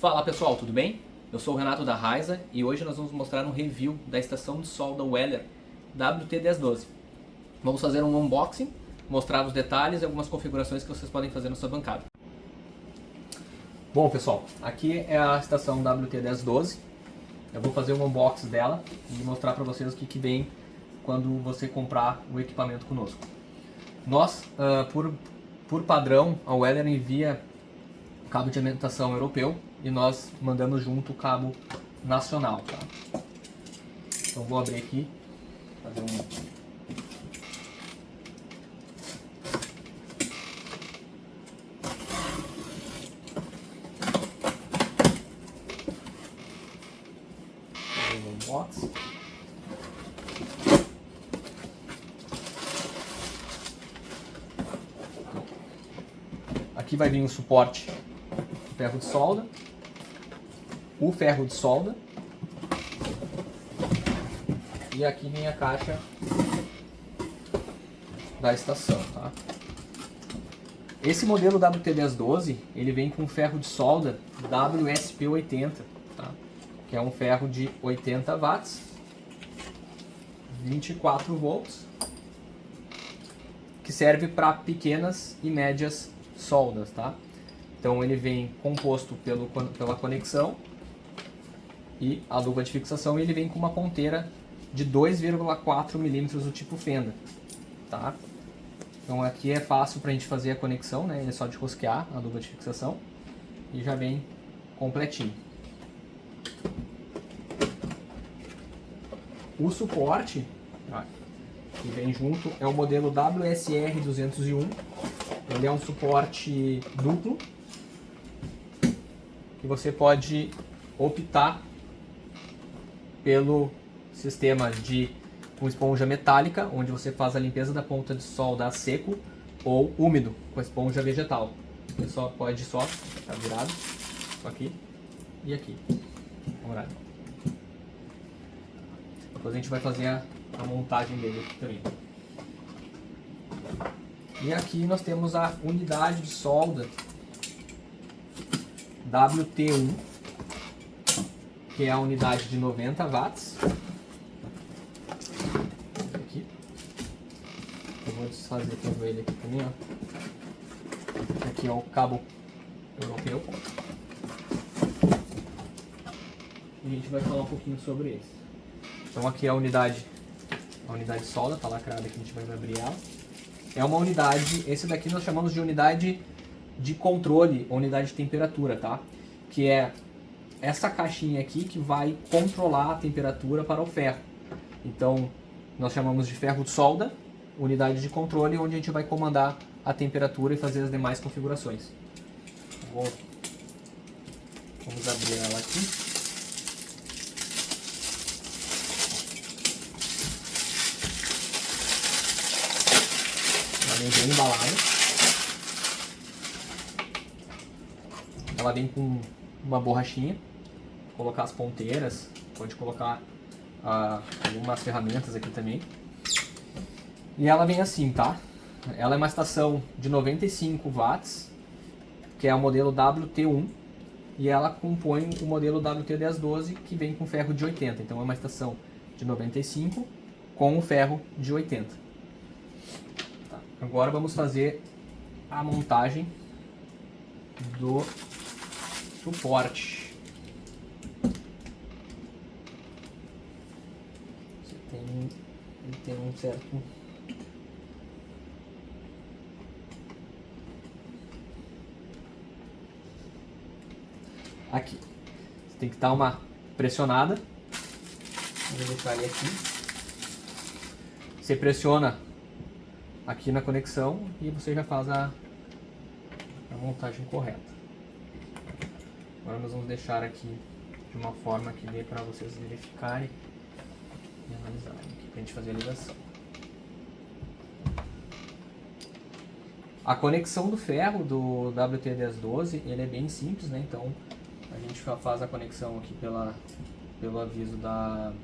Fala pessoal, tudo bem? Eu sou o Renato da Raiza e hoje nós vamos mostrar um review da estação de solda Weller WT1012. Vamos fazer um unboxing, mostrar os detalhes e algumas configurações que vocês podem fazer na sua bancada. Bom pessoal, aqui é a estação WT1012. Eu vou fazer um unboxing dela e mostrar para vocês o que vem quando você comprar o equipamento conosco. Nós, por padrão, a Weller envia cabo de alimentação europeu e nós mandamos junto o cabo nacional, tá? Então vou abrir aqui, fazer um unboxing. Aqui vai vir o suporte do ferro de solda, o ferro de solda, e aqui vem a caixa da estação, tá? Esse modelo WT1012, ele vem com ferro de solda WSP80, tá? Que é um ferro de 80 watts, 24 volts, que serve para pequenas e médias soldas, tá? Então ele vem composto pela conexão e a luva de fixação, e ele vem com uma ponteira de 2,4 mm do tipo fenda, tá? Então aqui é fácil para a gente fazer a conexão, né? Ele é só de rosquear a luva de fixação e já vem completinho. O suporte que vem junto é o modelo WSR201. Ele é um suporte duplo que você pode optar pelo sistema com esponja metálica, onde você faz a limpeza da ponta de solda a seco, ou úmido, com esponja vegetal. Você só pode tá virado, aqui e aqui. Depois a gente vai fazer a montagem dele aqui também. E aqui nós temos a unidade de solda WT1, que é a unidade de 90 watts. Aqui. Eu vou desfazer todo ele aqui também, ó. Aqui é o cabo europeu. E a gente vai falar um pouquinho sobre esse. Então aqui é a unidade de solda, tá lacrada aqui, a gente vai abrir ela. É uma unidade, esse daqui nós chamamos de unidade de controle, unidade de temperatura, tá? Que é essa caixinha aqui que vai controlar a temperatura para o ferro. Então, nós chamamos de ferro de solda, unidade de controle, onde a gente vai comandar a temperatura e fazer as demais configurações. Vamos abrir ela aqui. Ela vem bem embalada. Ela vem com uma borrachinha, colocar as ponteiras, pode colocar algumas ferramentas aqui também. E ela vem assim, tá? Ela é uma estação de 95 watts, que é o modelo WT1, e ela compõe o modelo WT1012, que vem com ferro de 80. Então é uma estação de 95 com o ferro de 80. Tá. Agora vamos fazer a montagem do suporte. Ele tem um certo aqui. Você tem que dar uma pressionada. Vou deixar ele aqui. Você pressiona aqui na conexão e você já faz a montagem correta. Agora nós vamos deixar aqui de uma forma que dê para vocês verificarem e analisarem aqui, para a gente fazer a ligação. A conexão do ferro do WT1012, ele é bem simples, né? Então a gente faz a conexão aqui pelo aviso do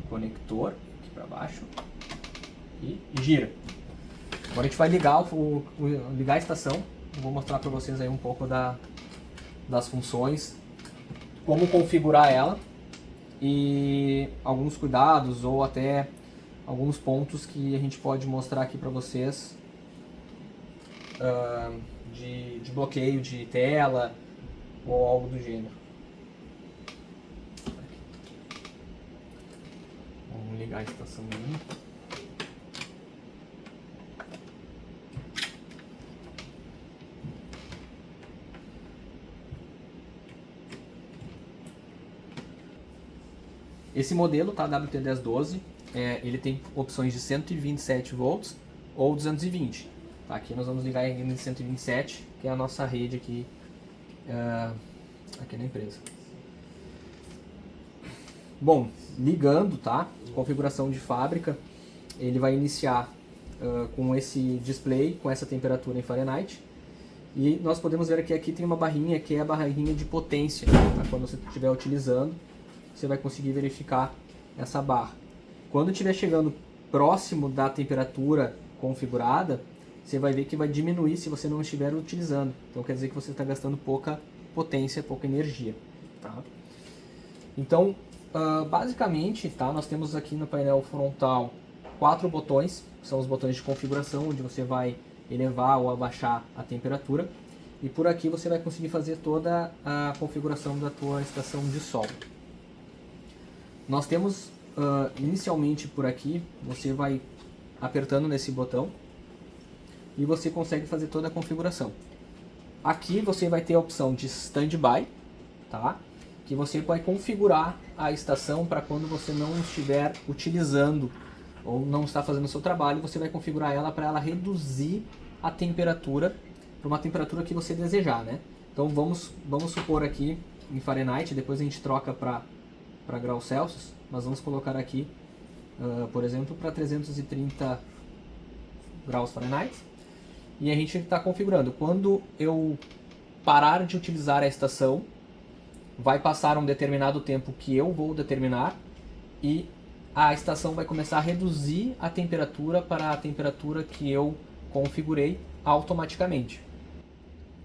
conector aqui para baixo e gira. Agora a gente vai ligar a estação. Vou mostrar para vocês aí um pouco das funções, como configurar ela e alguns cuidados ou até alguns pontos que a gente pode mostrar aqui para vocês de bloqueio de tela ou algo do gênero. Vamos ligar a estação aí. Esse modelo, tá, WT1012, ele tem opções de 127 volts ou 220. Tá, aqui nós vamos ligar em 127, que é a nossa rede aqui, aqui na empresa. Bom, ligando, tá, configuração de fábrica, ele vai iniciar com esse display, com essa temperatura em Fahrenheit. E nós podemos ver aqui tem uma barrinha que é a barrinha de potência. Tá? Quando você estiver utilizando, você vai conseguir verificar essa barra. Quando estiver chegando próximo da temperatura configurada, você vai ver que vai diminuir se você não estiver utilizando. Então quer dizer que você está gastando pouca potência, pouca energia. Tá? Então, basicamente, tá, nós temos aqui no painel frontal 4 botões, que são os botões de configuração, onde você vai elevar ou abaixar a temperatura. E por aqui você vai conseguir fazer toda a configuração da tua estação de sol. Nós temos, inicialmente por aqui, você vai apertando nesse botão e você consegue fazer toda a configuração. Aqui você vai ter a opção de Standby, tá? Que você vai configurar a estação para quando você não estiver utilizando ou não está fazendo o seu trabalho, você vai configurar ela para ela reduzir a temperatura para uma temperatura que você desejar, né? Então vamos supor aqui em Fahrenheit, depois a gente troca para graus Celsius, mas vamos colocar aqui, por exemplo, para 330 graus Fahrenheit. E a gente está configurando. Quando eu parar de utilizar a estação, vai passar um determinado tempo que eu vou determinar e a estação vai começar a reduzir a temperatura para a temperatura que eu configurei automaticamente.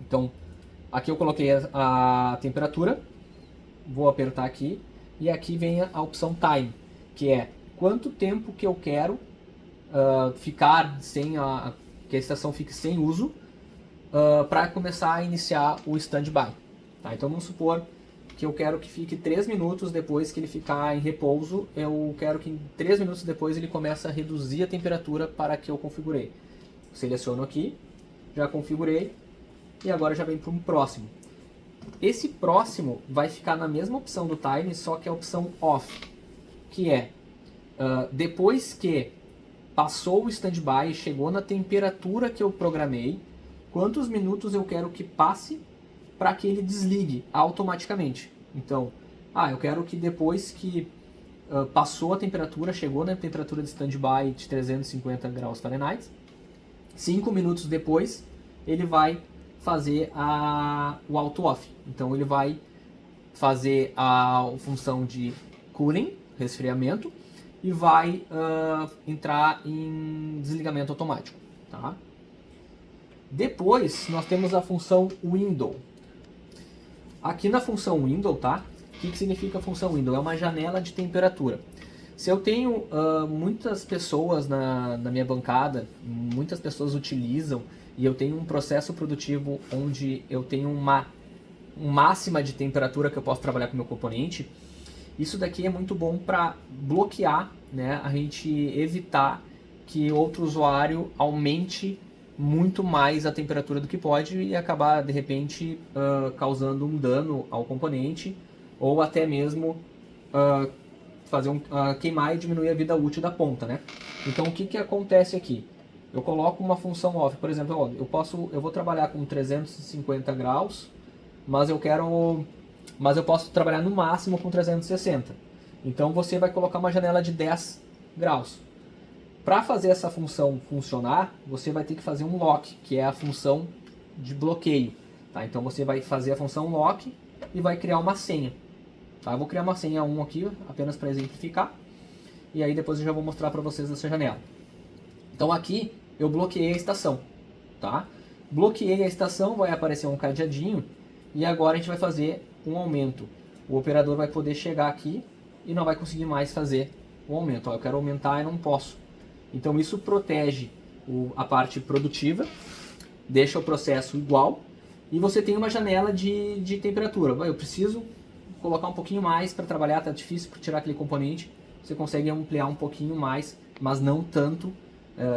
Então, aqui eu coloquei a temperatura, vou apertar aqui e aqui vem a opção Time, que é quanto tempo que eu quero ficar sem que a estação fique sem uso para começar a iniciar o standby. Tá? Então vamos supor que eu quero que fique 3 minutos depois que ele ficar em repouso, eu quero que em 3 minutos depois ele comece a reduzir a temperatura para que eu configurei. Seleciono aqui, já configurei e agora já vem para um próximo. Esse próximo vai ficar na mesma opção do time, só que é a opção off, que é depois que passou o standby e chegou na temperatura que eu programei, quantos minutos eu quero que passe para que ele desligue automaticamente. Então, eu quero que depois que passou a temperatura, chegou na temperatura de standby de 350 graus Fahrenheit, 5 minutos depois ele vai fazer o auto-off. Então ele vai fazer a função de cooling, resfriamento, e vai entrar em desligamento automático. Tá? Depois nós temos a função window. Aqui na função window, tá? O que significa a função window? É uma janela de temperatura. Se eu tenho muitas pessoas na minha bancada, muitas pessoas utilizam, e eu tenho um processo produtivo onde eu tenho uma máxima de temperatura que eu posso trabalhar com o meu componente, isso daqui é muito bom para bloquear, né? A gente evitar que outro usuário aumente muito mais a temperatura do que pode e acabar, de repente, causando um dano ao componente ou até mesmo fazer queimar e diminuir a vida útil da ponta, né? Então, o que acontece aqui? Eu coloco uma função off, por exemplo, eu vou trabalhar com 350 graus, mas eu posso trabalhar no máximo com 360. Então, você vai colocar uma janela de 10 graus. Para fazer essa função funcionar, você vai ter que fazer um lock, que é a função de bloqueio. Tá? Então você vai fazer a função lock e vai criar uma senha. Tá? Eu vou criar uma senha 1 aqui, apenas para exemplificar. E aí depois eu já vou mostrar para vocês essa janela. Então aqui eu bloqueei a estação. Tá? Bloqueei a estação, vai aparecer um cadeadinho. E agora a gente vai fazer um aumento. O operador vai poder chegar aqui e não vai conseguir mais fazer o aumento. Ó, eu quero aumentar e não posso. Então isso protege a parte produtiva, deixa o processo igual e você tem uma janela de temperatura. Eu preciso colocar um pouquinho mais para trabalhar, tá difícil para tirar aquele componente. Você consegue ampliar um pouquinho mais, mas não tanto,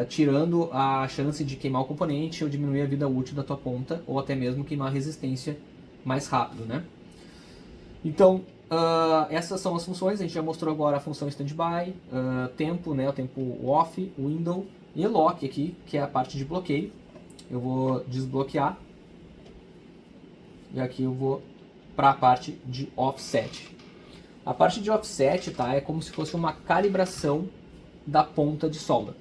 tirando a chance de queimar o componente ou diminuir a vida útil da tua ponta, ou até mesmo queimar a resistência mais rápido, né? Então, essas são as funções. A gente já mostrou agora a função standby, tempo, né, o tempo off, window e lock aqui, que é a parte de bloqueio. Eu vou desbloquear e aqui eu vou para a parte de offset. A parte de offset, tá, é como se fosse uma calibração da ponta de solda.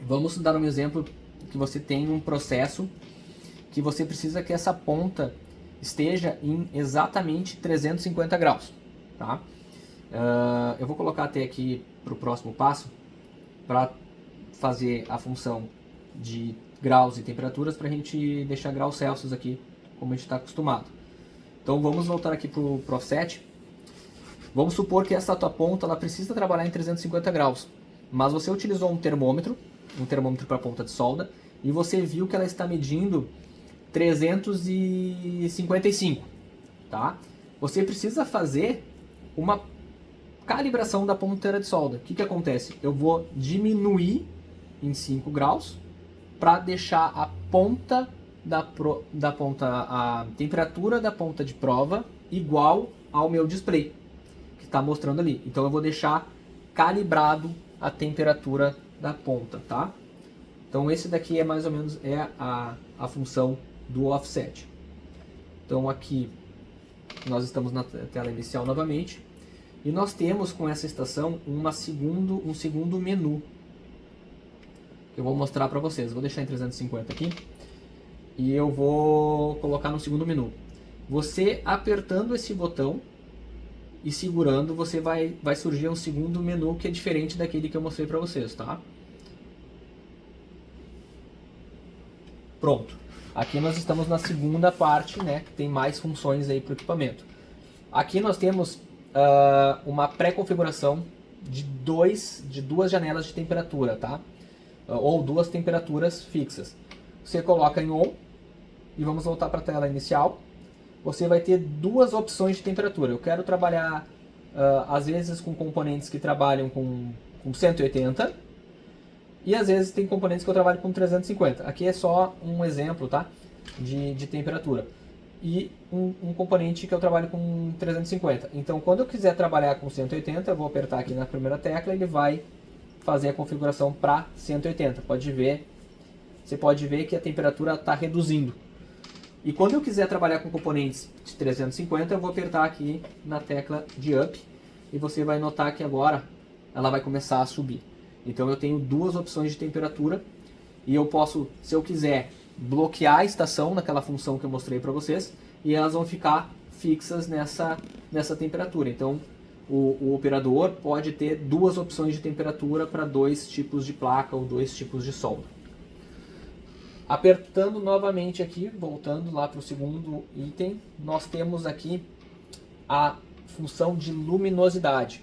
Vamos dar um exemplo que você tem um processo que você precisa que essa ponta esteja em exatamente 350 graus. Tá? Eu vou colocar até aqui para o próximo passo para fazer a função de graus e temperaturas para a gente deixar graus Celsius aqui como a gente está acostumado. Então vamos voltar aqui para o offset. Vamos supor que essa tua ponta ela precisa trabalhar em 350 graus, mas você utilizou um termômetro para a ponta de solda e você viu que ela está medindo 355, tá? Você precisa fazer uma calibração da ponteira de solda. O que acontece? Eu vou diminuir em 5 graus para deixar a ponta a temperatura da ponta de prova igual ao meu display que está mostrando ali. Então eu vou deixar calibrado a temperatura da ponta, tá? Então esse daqui é mais ou menos a função do offset. Então aqui nós estamos na tela inicial novamente e nós temos com essa estação um segundo menu. Eu vou mostrar para vocês. Vou deixar em 350 aqui e eu vou colocar no segundo menu. Você apertando esse botão e segurando, você vai surgir um segundo menu que é diferente daquele que eu mostrei para vocês, tá? Pronto. Aqui nós estamos na segunda parte, né? Que tem mais funções aí para o equipamento. Aqui nós temos uma pré-configuração de duas janelas de temperatura, tá? Ou duas temperaturas fixas. Você coloca em ON e vamos voltar para a tela inicial. Você vai ter duas opções de temperatura. Eu quero trabalhar, às vezes, com componentes que trabalham com 180 e às vezes tem componentes que eu trabalho com 350. Aqui é só um exemplo, tá? De temperatura. E um componente que eu trabalho com 350. Então, quando eu quiser trabalhar com 180, eu vou apertar aqui na primeira tecla e ele vai fazer a configuração para 180. Você pode ver que a temperatura está reduzindo. E quando eu quiser trabalhar com componentes de 350, eu vou apertar aqui na tecla de Up e você vai notar que agora ela vai começar a subir. Então eu tenho duas opções de temperatura e eu posso, se eu quiser, bloquear a estação naquela função que eu mostrei para vocês e elas vão ficar fixas nessa temperatura. Então o operador pode ter duas opções de temperatura para dois tipos de placa ou dois tipos de solda. Apertando novamente aqui, voltando lá para o segundo item, nós temos aqui a função de luminosidade.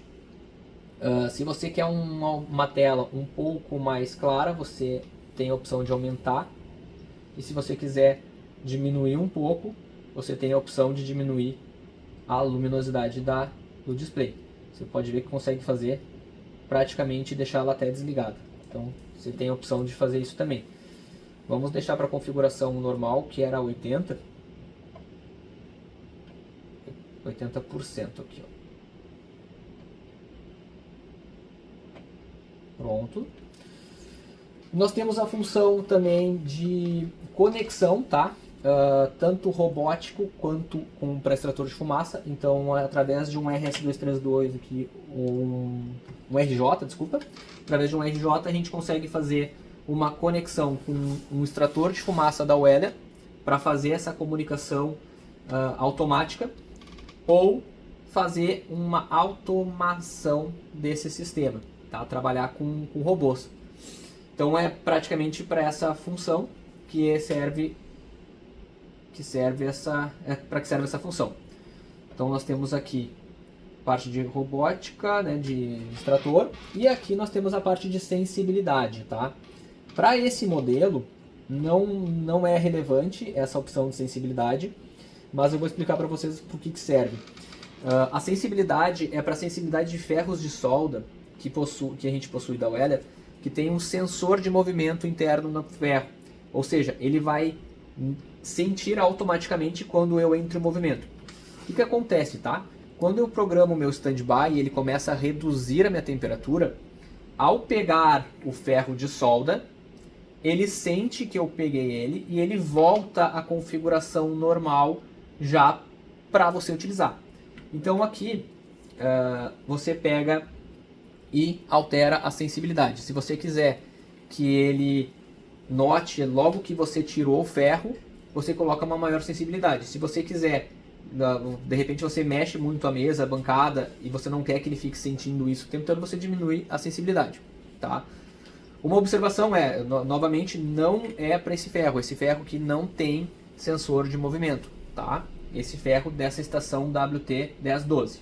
Se você quer uma tela um pouco mais clara, você tem a opção de aumentar. E se você quiser diminuir um pouco, você tem a opção de diminuir a luminosidade do display. Você pode ver que consegue fazer praticamente deixar ela até desligada. Então você tem a opção de fazer isso também. Vamos deixar para a configuração normal, que era 80%. 80% aqui, ó. Pronto. Nós temos a função também de conexão, tá? Tanto robótico quanto com pré-extrator de fumaça. Então, através de um RS232 aqui, um RJ, desculpa. Através de um RJ a gente consegue fazer uma conexão com um extrator de fumaça da Weller para fazer essa comunicação automática ou fazer uma automação desse sistema, tá? Trabalhar com robôs. Então é praticamente para essa função que serve que serve para que serve essa função. Então nós temos aqui parte de robótica, né, de extrator, e aqui nós temos a parte de sensibilidade, tá? Para esse modelo não é relevante essa opção de sensibilidade, mas eu vou explicar para vocês por que serve. A sensibilidade é para a sensibilidade de ferros de solda que a gente possui da Weller, que tem um sensor de movimento interno no ferro, ou seja, ele vai sentir automaticamente quando eu entro em movimento. O que acontece, tá? Quando eu programo o meu standby e ele começa a reduzir a minha temperatura, ao pegar o ferro de solda, ele sente que eu peguei ele e ele volta à configuração normal já para você utilizar. Então aqui você pega e altera a sensibilidade. Se você quiser que ele note logo que você tirou o ferro, você coloca uma maior sensibilidade. Se você quiser, de repente você mexe muito a mesa, a bancada, e você não quer que ele fique sentindo isso o tempo todo, você diminui a sensibilidade, tá? Uma observação novamente, não é para esse ferro que não tem sensor de movimento, tá? Esse ferro dessa estação WT1012.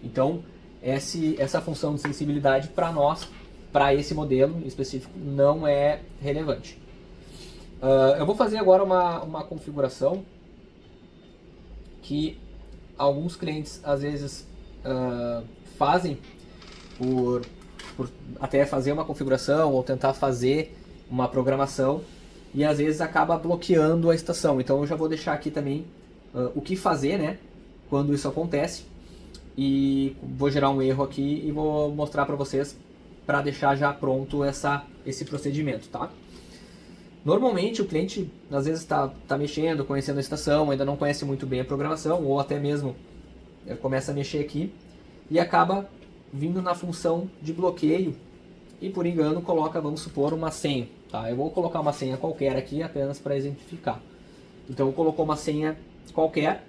Então, essa função de sensibilidade para nós, para esse modelo específico, não é relevante. Eu vou fazer agora uma configuração que alguns clientes às vezes fazem por até fazer uma configuração ou tentar fazer uma programação e às vezes acaba bloqueando a estação. Então eu já vou deixar aqui também o que fazer, né, quando isso acontece, e vou gerar um erro aqui e vou mostrar para vocês para deixar já pronto esse procedimento, tá? Normalmente o cliente às vezes está mexendo, conhecendo a estação, ainda não conhece muito bem a programação, ou até mesmo começa a mexer aqui e acaba vindo na função de bloqueio e por engano coloca, vamos supor, uma senha, tá? Eu vou colocar uma senha qualquer aqui apenas para exemplificar. Então colocou uma senha qualquer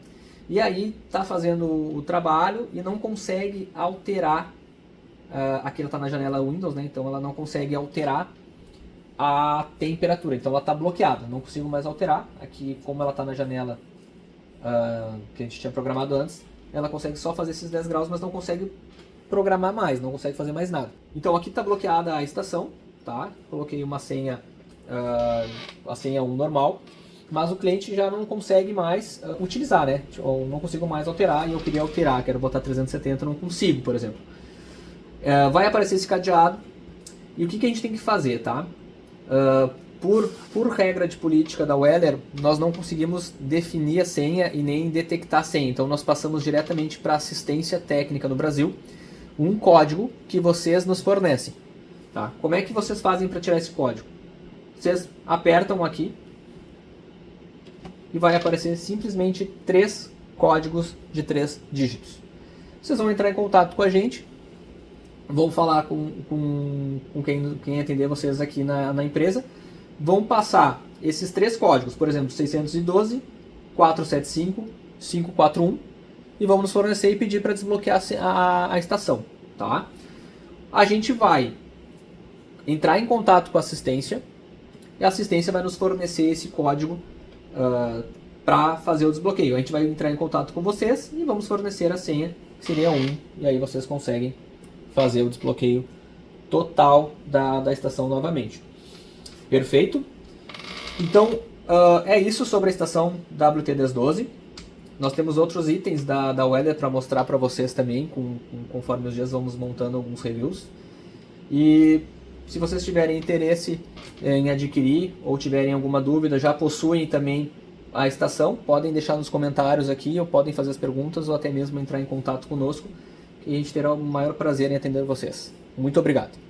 e aí está fazendo o trabalho e não consegue alterar, aqui ela está na janela Windows, né? Então ela não consegue alterar a temperatura, então ela está bloqueada, não consigo mais alterar. Aqui, como ela está na janela que a gente tinha programado antes, ela consegue só fazer esses 10 graus, mas não consegue programar mais, não consegue fazer mais nada. Então aqui está bloqueada a estação, tá? Coloquei uma senha, a senha 1 normal, mas o cliente já não consegue mais utilizar, né? Ou não consigo mais alterar e eu queria alterar, quero botar 370, não consigo, por exemplo. Vai aparecer esse cadeado e o que a gente tem que fazer, tá? Por regra de política da Weller, nós não conseguimos definir a senha e nem detectar a senha. Então nós passamos diretamente para a assistência técnica no Brasil, um código que vocês nos fornecem. Tá? Como é que vocês fazem para tirar esse código? Vocês apertam aqui e vai aparecer simplesmente 3 códigos de 3 dígitos. Vocês vão entrar em contato com a gente, vão falar com quem atender vocês aqui na empresa, vão passar esses 3 códigos, por exemplo, 612, 475, 541, e vamos nos fornecer e pedir para desbloquear a estação. Tá? A gente vai entrar em contato com a assistência, e a assistência vai nos fornecer esse código para fazer o desbloqueio. A gente vai entrar em contato com vocês e vamos fornecer a senha, que seria 1, e aí vocês conseguem fazer o desbloqueio total da estação novamente. Perfeito? Então, é isso sobre a estação WT1012. Nós temos outros itens da Weller para mostrar para vocês também, conforme os dias vamos montando alguns reviews. E se vocês tiverem interesse em adquirir ou tiverem alguma dúvida, já possuem também a estação, podem deixar nos comentários aqui, ou podem fazer as perguntas, ou até mesmo entrar em contato conosco, e a gente terá o maior prazer em atender vocês. Muito obrigado.